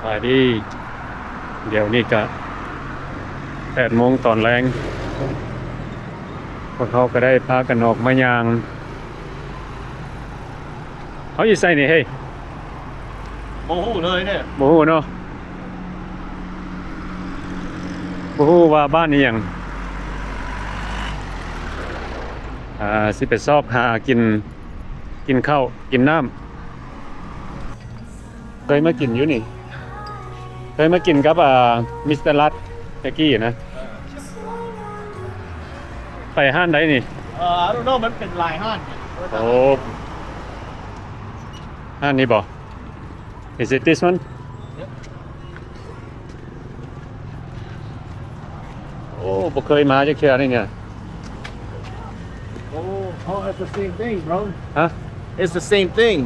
ไปดีเดี๋ยวนี้ก็8 โมงตอนแรงพวกเขาก็ได้พากันออกมายางเขาอยู่ใส่นี่เฮ้ย โอ้โหเลยเนี่ย บ่ฮู้เนาะบ่ฮู้ว่าบ้านนี้หยังสิไปซอกหากินข้าวกินน้ำเคยมากินอยู่นี่เคยมากินกับมิสเตอร์รัตตะกี้นะไปห้านใดนี่ I don't know มันเป็นลายห้าน โอ้ห้านนี้บ่ Is it this one โอ้บ่เคยมาจักเทื่อนี่เนี่ย Oh, it's the same thing, bro. ฮะ It's the same thing.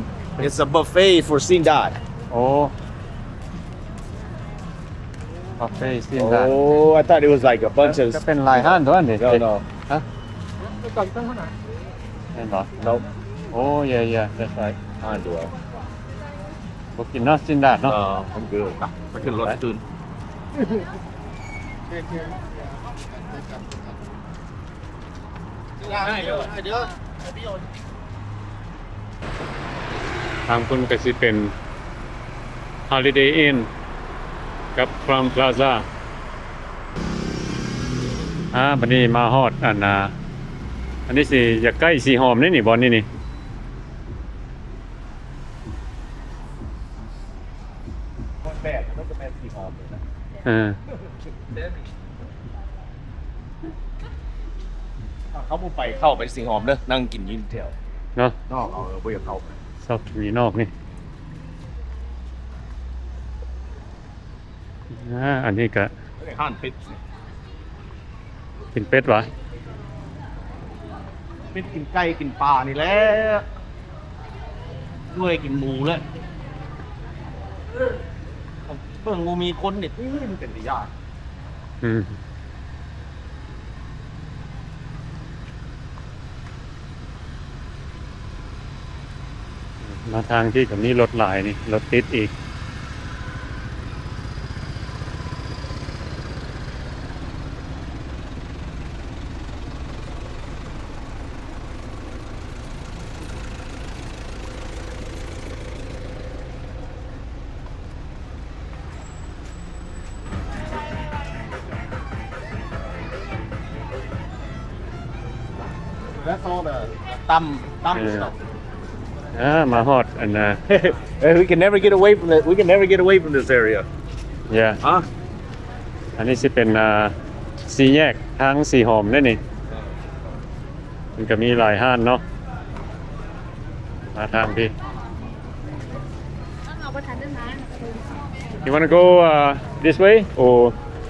It's a buffet for Sindad. โอ้คาเฟ่ซินดา Oh, I thought it was like a bunch of. ก็เป็นลายห้านตัวนี้ No, no. ฮะเห็นบ่ Nope. โอ้ยๆ that's right I do it. บ่กินเนาะซินดาเนาะ I'm good. ไปขึ้นรถตื่น ทางคุณก็สิเป็น Holiday Inn กับ Crown Plaza บัดนี้มาฮอดอันนี้สิอยากใกล้สีหอมนี่บ่นี่ คนแบกมันก็แม่สีหอมเลยนะ เออ เขาบุไปเข้าไปสีหอมเด้อนั่งกินยิ้มแถว เนาะ นอกเอาไปกับเขา ชอบมีนอกนี่อันนี้ก็ ห้านเป็ด กินเป็ดวะ เป็ดกินไก่กินปลานี่แหละด้วยกินหมูแล้วเพิ่งงูมีคนเนี่ยมันเป็นไปยาก อืมมาทางที่กับนี้รถหลายนี่รถติดอีกแล้วโซ่เลยตำ stuff มาฮอดอันHey, we can never get away from it. We can never get away from this area. yeah อันนี้สิเป็นสี่แยกทางสีหอมนี่นี่มันก็มีหลายห้านเนาะมาทางพี่ You wanna go this way or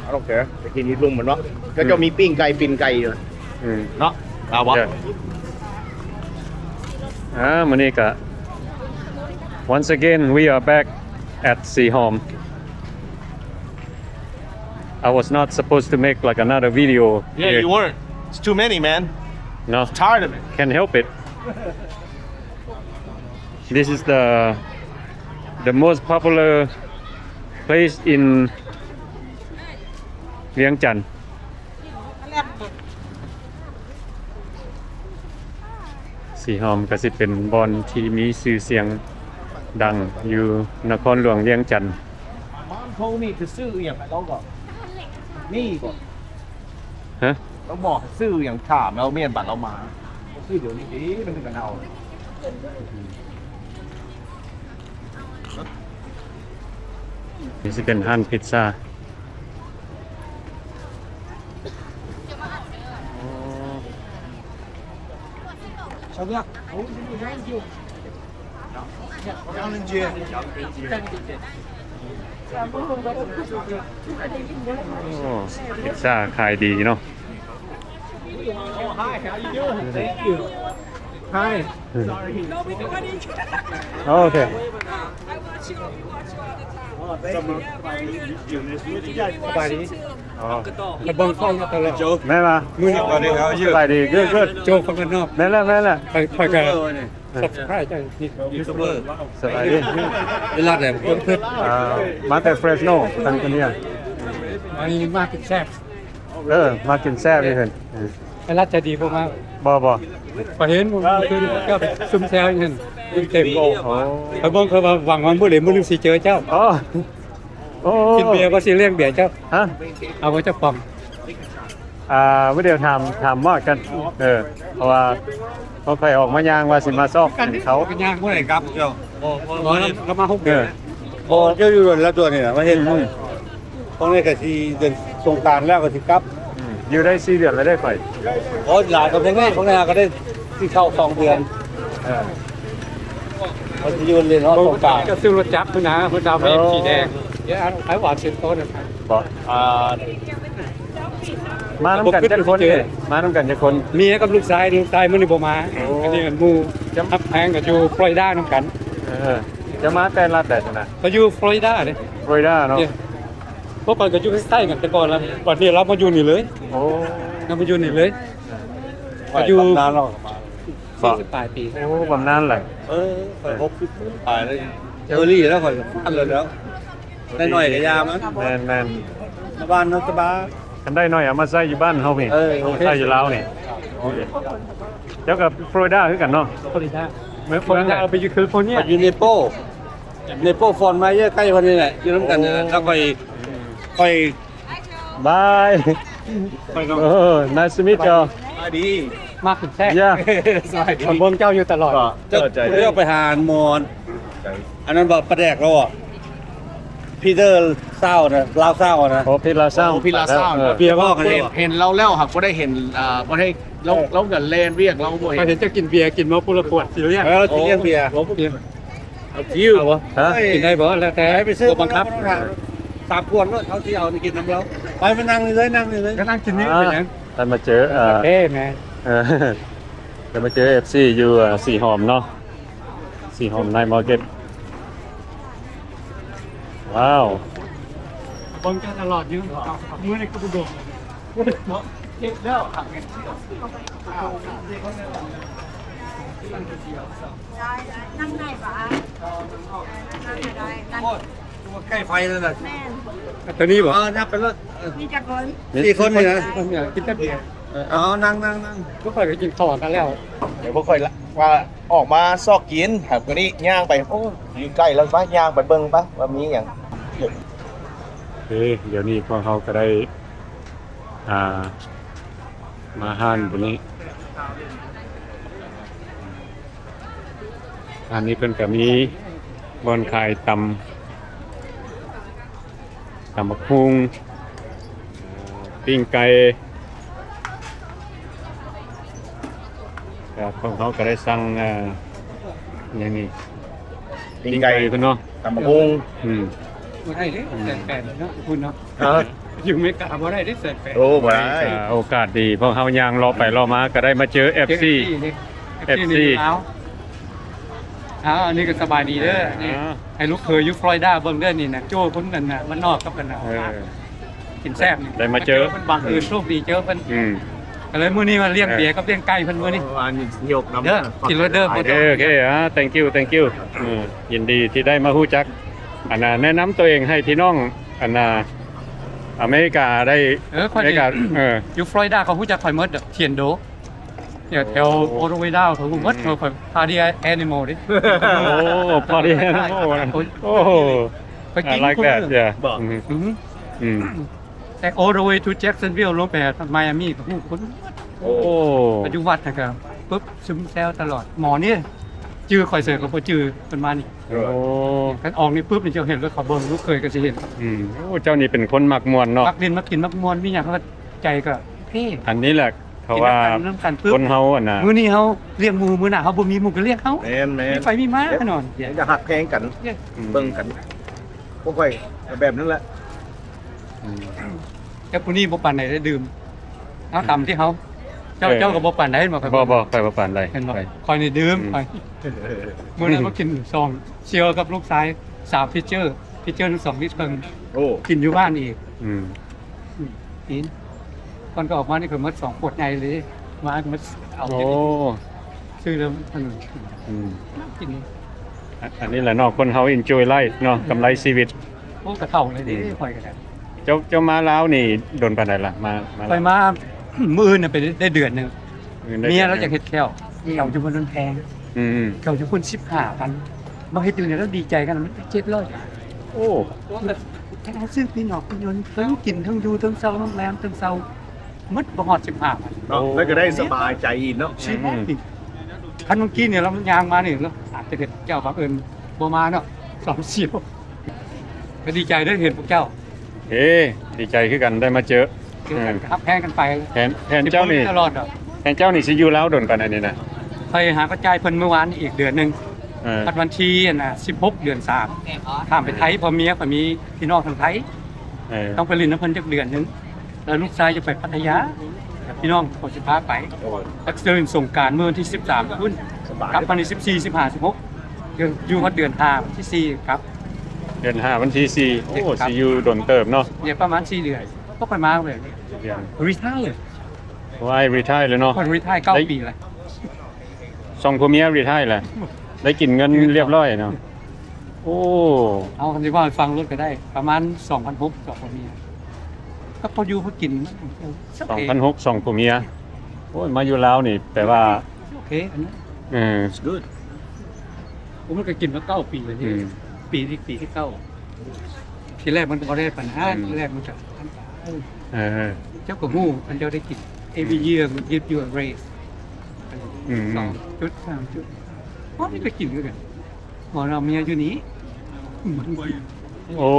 I don't care. ไปกินนี่ลุงเหมือนวะก็จะมีปิ้งไก่ปิ้งไก่อยู่ เนาะเอาวะ มันนี่ก็ once again we are back at Sihom. I was not supposed to make like another video Yeah, here. you weren't. It's too many, man. No, Tired of it. can't help it. This is the most popular place in Vientiane. สีหอมก็สิเป็นบอนที่มีชื่อเสียงดังอยู่นครหลวงเวียงจันทน์ Mom told me to ซื้ออย่างไรเราก็นี่ก่อน ฮะ เราบอกให้ซื้ออย่างถามแล้วเมียนบัตรเรามาซื้อเดี๋ยวนี้ดิมันถึงกันเอา นี่สิเป็นห้านพิซซ่าพิซซ่าขายดีเนาะ Hi, how you doing? Thank you. Hi. Okay. I watch you all the time. อ๋อ Cái bông phong tao là chỗ แม่มา มือนี่ก่อนเลยครับ สบายดีgood good โจฟังกันนอก แม่ละ ไปกันsubscribe ใจนี่ยูทูบเบอร์ สบายดี เวลาไหนเพื่อน มาแต่เฟรชโน่ตั้งคนเนี้ย อันนี้มากกินแซ่บ มากินแซ่บนี่เห็น เวลาจะดีพวกมา บ่ พอเห็นผมคือก็ไปซุ่มแซวอย่างนั้นเต็มโล โอ้ เขาบอกเขาว่าหวังวันเมื่อไหร่เมื่อนึงสิเจอเจ้า อ๋อโอ้ กินเบียร์ก็สิเลี้ยงเบียร์เจ้า ฮะ เอาไว้เจ้าปอม วิดีโอถามมอดกัน เพราะว่าเขาเคยออกมายางว่าสิมาซอกเขา เป็นย่างเมื่อไหร่ครับเจ้าเรามาฮุก เอ เดือ อ พอเจ้าอยู่แล้วตัวนี่นะมาเห็นตรงนี้ก็สิเดินสงกรานต์แล้วก็สิกลับ อยู่ได้4 เดือนแล้วได้ข่อย โอ้หลานกับพวกนี้พวกนี้ก็ได้ที่เข้า2 เดือน เออ เขาสิอยู่เรียนฮอดสงกรานต์ ก็ซื้อรถจักรนะรถดาวเป็นสีแดงเดี๋ยวไอ้หวานเส้นโต๊ะนะครับ บอกมาน้ำกันจักคนเลยมาน้ำกันจักคน เมียกับลูกชายมื้อนี้บ่มาอันนี้หมู่จำทับแพงกับอยู่ฟลอริดานํกัน จะมาแต่รัฐแต่นะ เขาอยู่ฟลอริดาเด้ ฟลอริดาเนาะ พวกมันก็อยู่ใกล้ๆกันแต่ก่อนแล้วบัดนี้เรามาอยู่นี่เลย โอ้ เรามาอยู่นี่เลยก็อยู่ นานหรอก 40ปลายปี โอ้บำนานแหละ ไป60ตายแล้วเจอรี่แล้วค่อยอันเลยแล้วได้หน่อยก็ยามั้ง แม่น บ้านนัสบา กันได้หน่อยเอามาใส่อยู่บ้านเฮาพี่ใส่อยู่ลาวนี่เจ้ากับฟลอริดาคือกันเนาะ ฟลอริดาฟลอริดาเอาไปอยู่แคลิฟอร์เนีย อยู่เนโปฟอนมาเยอะใกล้คนนี้แหละอยู่น้ำกันนี่แหละแล้วค่อย บายโอ้ nice to meet you ดี มากขึ้นแท้ Yeah สวัสดีผมเจ้าอยู่ตลอด เจ้าไปหาหมอนอันนั้นบอกประแดกเราอ่ะพีเตอร์เศร้านะลาวเศร้านะ โอ้พี่ลาเศร้า พี่ลาซ่า เบียร์บอกกันเอง เห็นเราแล้วครับก็ได้เห็นก็ได้เราเกิดเลนเรียกเราบ่เห็ พอน เห็นเจะกินเบียร์กินมาปุระขวดสิเรียก แล้วเราจะเลี้ยงเบียร์ เบียร์ จิ้ว เอาวะ ฮะ กินได้บ่แล้วแต่ ไปซื้อ บังคับ 3 ขวดก็เขาที่เอากินน้ำเราไปนั่งเลยนั่งเลย ก็นั่งกินนี่เป็นยัง ได้มาเจอเอ้แม่ ได้มาเจอ FC อยู่สีหอมเนาะสีหอมในมาร์เก็ตว้าว ผมจะตลอดอยู่มื้อนี้ก็บ่โดนเนาะเก็บแล้วหักเงิน นั่งได้ปะนั่งได้นั่ง ใกล้ไฟแล้วน่ะ แม่น ตัวนี้บ่ นับไปแล้ว มีจักรคน 4 คนนี่นะ กินแต่เบียร์ นั่ง ก็ค่อยก็กินข้าวกันแล้ว เดี๋ยวพวกค่อยละว่าออกมาซอกกินครับวันนี้ย่างไปโอ้อยู่ใกล้แล้วปะย่างไปเบิ่งปะว่ามีอย่าง เดี๋ยวนี้พวกเขาก็ได้มาห้านบนนี้อันนี้เป็นกับมีบอนขายตำบักฮุงปิ้งไก่ครับพวกเขาก็ได้สั่งอย่างนี้ ปิ้งไก่ เพิ่นเนาะ ตำบักหุ่ง บ่ได้เด้แสนเนาะคุณเนาะอยู่อเมริกาบ่ได้เด้แสนแปด โอ้บ่ได้ โอกาสดีเพราะเขายางรอไปรอมาก็ได้มาเจอ FC FC อันนี้ก็สบายดีเด้อนี่ให้ลูกเคยอยู่ฟลอริดาเบิ่งเด้อนี่นะโจ้คนนั้นน่ะมันนอกกับกันน่ะกินแซ่บนี่ ได้มาเจอ เพิ่นบังเอิญโชคดีเจอเพิ่น อืม ก็เลยมื้อนี้มาเลี้ยงเบียร์กับเลี้ยงไก่เพิ่นมื้อนี้ อันนี้ยกน้ำ เด้อกินเลยเด้อ โอเคthank you ยินดีที่ได้มาฮู้จักแนะนำตัวเองให้พี่น้องอเมริกาได้ ค่อย อเมริกา อยู่ฟลอริดาเขาฮู้จักข่อยหมดเทียนโดเนี่ยแถวโอโรเวดาเขาฮู้หมดเขาพาดีแอนิมอลดิ โอ้พอดีนะโอ้โห I like that yeah อืม แต่ all the way to Jacksonville ลงไปไมอามี่ก็ฮู้คน โอ้ ปัจจุบันนะครับปุ๊บซึมแซวตลอดหมอนี่จื้อข่อยเสือกับบ่จื้อเพิ่นมานี่ โอ้ กันออกนี่ปุ๊บนี่จะเห็นรถเขาเบิ่งลูกเคยก็สิเห็น โอ้เจ้านี่เป็นคนมักมวนเนาะ มักดินมักกินมักมวนมีหยังเขาก็ใจก็เพ่ อันนี้แหละเขาว่า เริ่มกันปุ๊บ คนเฮาน่ะ มื้อนี้เฮาเลี้ยงหมูมื้อหน้าเฮาบ่มีหมูก็เลี้ยงเฮา แม่น มีไฟมีม้าแน่นอน เดี๋ยวจะหักแพงกันเบิ่งกันพวกค่อยแบบนั้นแหละ แต่ผู้นี้บ่ปานไหนได้ดื่มเอาตามที่เฮา เจ้าก็บ่ปานใดบ่ครับ บ่ไปบ่ปานใด เห็นบ่ ไป คอยนี่ดื่ม อืม ไปมื้อนั้นก็กินซองเชียวกับลูกชาย3พิเจอร์ทั้ง2ลิตรเพิ่ง โอ้ กินอยู่บ้านอีก อืม กินก่อนก็ออกมานี่เพิ่นหมด2ขวดใหญ่เลยมาก็มาเอา โอ้ ซื้อแล้วมัน อืม กิน อันนี้แหละเนาะคนเฮา enjoy life เนาะกำไรชีวิต โอ้กระเท่าเลยดิคอยก็ได้ เจ้ามาลาวนี่โดนปานใดล่ะมา ไปมา มื้ออื่นน่ะไปได้เดือนหนึง ได้ เมียเราจะเฮ็ดแค้วเขาอยู่บนนั้นแพง อืม เขาอยู่คน15,000มาเฮ็ดอยู่เนี่ยแล้วดีใจกันมัน700 โอ้ แบบแค่ซื้อพี่นอกพี่ยนต์ทั้งกินทั้งอยู่ทั้งเซาทั้งแรมทั้งเซามัดบ่ฮอด15,000 เนาะแล้วก็ได้สบายใจเนาะ ชีวิตคันเมื่อกี้เนี่ยเรายางมาเนี่ยแล้วอาจจะเห็นเจ้าบังเอิญบ่มาเนาะ2เสียวก็ดีใจได้เห็นพวกเจ้า เอ้ดีใจคือกันได้มาเจอ เจอกันครับแพงกันไป แทนเจ้านี่ ตลอดอ่ะ แทนเจ้านี่สิอยู่ลาวโดนปานใดนี่นะ ไปหากระจายเพิ่นเมื่อวานอีกเดือนหนึง เออ พัดวันที่16 เดือน3ข้ามไปไทยพอเมียก็มีพี่น้องทางไทย เออ ต้องไปเลินน้ำเพิ่นจักเดือนหนึงแล้วลูกชายจะไปพัทยาพี่น้องเขาสิพาไปตักเดินสงกรานต์เมื่อวันที่13พุ่น สบาย กลับวันที่14 15 16เดือนอยู่ฮอดเดือน5วันที่4ครับ เดือน5วันที่4โอ้ ครับ สิอยู่โดนเติบเนาะ เนี่ยประมาณ4เดือนก็ไปมาเลย เดือน รีไทร์เลย ว่าไอ้รีไทร์เลยเนาะ คนรีไทร์9ปีเลย ส่งผัวเมียรีไทร์แหละได้กินเงินเรียบร้อยเนาะโอ้ เอาคำที่ว่าฟังรถก็ได้ประมาณ 2,600ต่อคนเมียก็พออยู่พอกินสักเอง 2,600ส่งผัวเมียโอ้ยมาอยู่ลาวนี่แต่ว่า โอเคอันนั้น เออ good ผมมันก็กินมา9ปีเลย อื นี่ ม ปีที่9ทีแรกมันก็ได้ปัญหา อืม ทีแรกมันจะ เออ เจ้ากับหูมันจะได้กิน every year มัน give you a raise อืม 2 จุด 3 จุดเพราะไม่ไปกินกันหมอเราเมียอยู่นี้ โอ้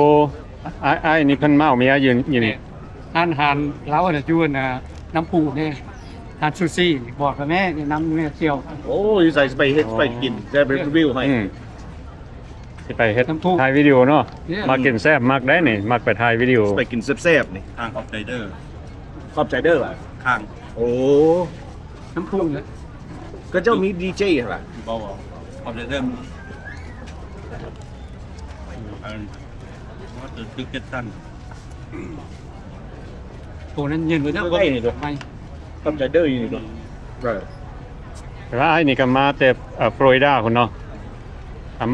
ไอ้นี่เพิ่นเมาเมียยืนอยู่นี่ อาหารเราเนี่ยจวนน้ำปูเนี่ยทานซูซี่บอกกับแม่เนี่ยน้ำเนี่ยเจียว โอ้ยใส่ไปเฮ็ดไปกินจะไปรีวิวให้ อืมสิไปเฮ็ด น้ำพุ ถ่ายวิดีโอเนาะ เนี่ย มากินแซ่บมักได้นี่มักไปถ่ายวิดีโอ ไปกินแซ่บๆนี่ ข้างออฟไดเดอร์ ขอบใจเด้อว่ะ ข้าง โอ้ น้ำพุเนี่ย ก็เจ้ามีดีเจเหรอ เบาออฟไดเดอร์อันว่าตื่นตึกเก็ตตัน โอ้นั่นเย็นเลยนะ ใกล้นี่ตัว ไม่ ขอบใจเด้ออยู่นี่ตัว แต่ว่าไอ้นี่ก็มาแต่ฟลอริดาพุ่นเนาะ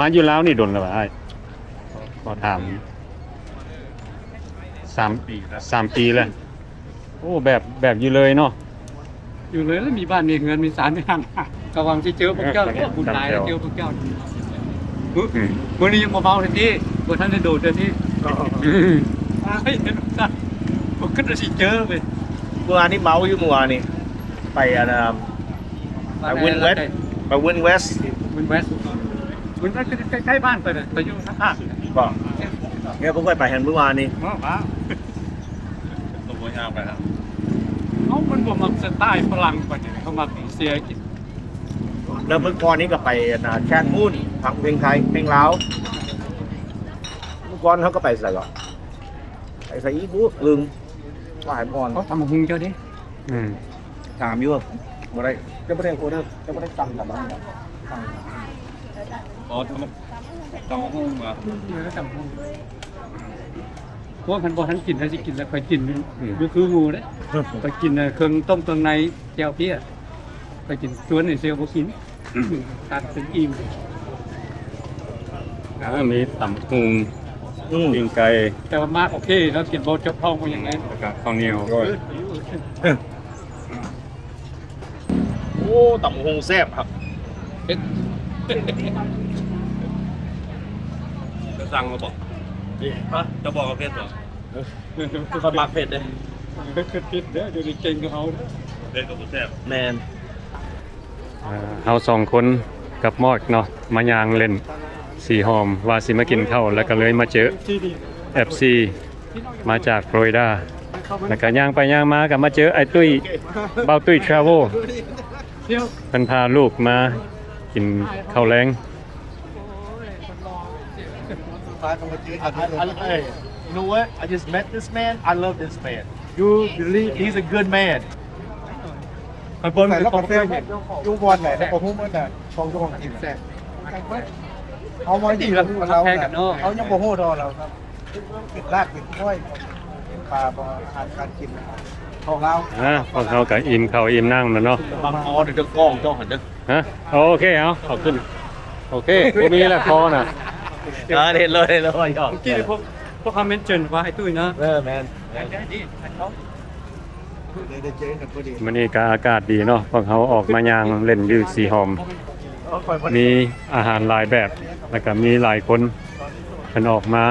มาอยู่ลาวนี่โดนแล้วว่าไอ้ขอถาม3 ปีแล้วโอ้แบบอยู่เลยเนาะ อยู่เลยแล้วมีบ้านมีเงินมีสารมีทางกำลังที่เจอพวกเจ้าเนี่ยบุญหลายแล้วเจอพวกเจ้าวันนี้ยังเบาๆเลยที่บนท่านได้โดดเลยที่ไม่เห็นสักผมก็จะสิเจอไป เมื่อวานนี้เมาอยู่เมื่อวานนี้ไปไปวินเวสไปวินเวส วินเวสวินเวสก็ใกล้ๆบ้านไปเลยไปอยู่ข้าง บอกเนี่ยผมไปเห็นเมื่อวานนี้ ๆว้าว ตัวหัวยาวไปครับ เขามันบ่มักสไตล์ฝรั่งปานนี้เขามักเสียกิน แล้วเมื่อก่อนนี้ก็ไปแคนมูนฟังเพลงไทยเพลงลาวเมื่อก่อนเขาก็ไปใส่ก่อนไปใส่อีบุ๊กลึงหลายก่อน เขาทำหุงเจ้าดิ อืม ถามอยู่บ่ได้จะบ่ได้โคเดอร์จะบ่ได้จำกับมัน อ๋อต้องห้องมา เดี๋ยวก็ทำหุงพวกคันบ่ทันกินถ้าสิกินแล้วค่อยกินอยู่คือหมูเด้ไปกินเครื่องต้มเครื่องในแจ่วเพี้ยไปกินสวนนี่เซลบ่กินตัดเป็นอิ่ม มีตำหุงปิ้งไก่ แต่ว่ามากโอเคแล้วกินบ่จบท้องบ่ยังไง แล้วก็ข้าวเหนียว โอ้ตำหงแซ่บครับ เฮ็ด จะสั่งมาบอกจะบอกกับเพชรเหรอ คนมักเผ็ดเลย คือผิดเด้อเดี๋ยวนี้เก่งกับเฮาเด้อ เล่นกับผู้แซ่บ แมน เฮา2คนกับมอดเนาะมายางเล่นสีหอมว่าสิมากินข้าวแล้วก็เลยมาเจอ FC มาจากฟลอริดาแล้วก็ย่างไปย่างมาก็มาเจอไอ้ตุ้ยเบาตุ้ยทราเวล เที่ยว เพิ่นพาลูกมากินข้าวแรง You know what? I just met this man. I love this man. You believe he's a good man. ไปบน ใส่ ไป แล้ว ป ก็ อง เฟ้ยุงบอลไหนแล้วก็หุ้มมันน่ะชงของกินแซ่บเอามาดีแล้วเราเขายังบ่ฮู้ดอเราครับเป็นรากเป็นก้อยเป็นปลาบ่อาหารการกินของเรา พวกเขากับอิ่มเขาวอิ่มนั่งแล้วเนาะ บางคอเดี๋ยวจะกล้องเจ้าหันเด้อ ฮะโอเคเอาขอบคุณโอเคพวกนี้แหละคอน่ะ เห็นเลยหยอก เมื่อกี้พวกคอมเมนต์เจนว่าไอ้ตุ้ยนะ แมน ได้เจอกันพอดี มื้อนี้ก็อากาศดีเนาะพวกเขาออกมาย่างเล่นอยู่สีหอม มีอาหารหลายแบบแล้วก็มีหลายคนเพิ่นออกมา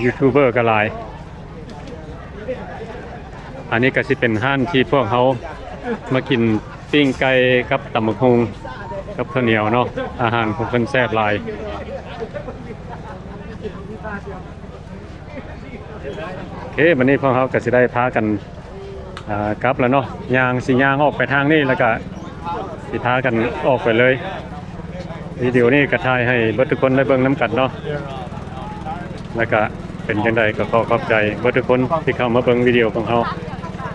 ยูทูบเบอร์ก็หลาย อันนี้ก็สิเป็นห้านที่พวกเขามากินปิ้งไก่กับตำบักหุ่งกับข้าวเหนียวเนาะอาหารของเพิ่นแซ่บหลายโอเควันนี้พวกเขาก็สิได้พากันกลับแล้วเนาะย่างออกไปทางนี้แล้วก็สิพากันออกไปเลยวิดีโอนี้ก็ถ่ายให้เบิดทุกคนได้เบิ่งน้ำกันเนาะแล้วก็เป็นจังไดก็ขอบใจเบิดทุกคนที่เข้ามาเบิ่งวิดีโอของเขา เ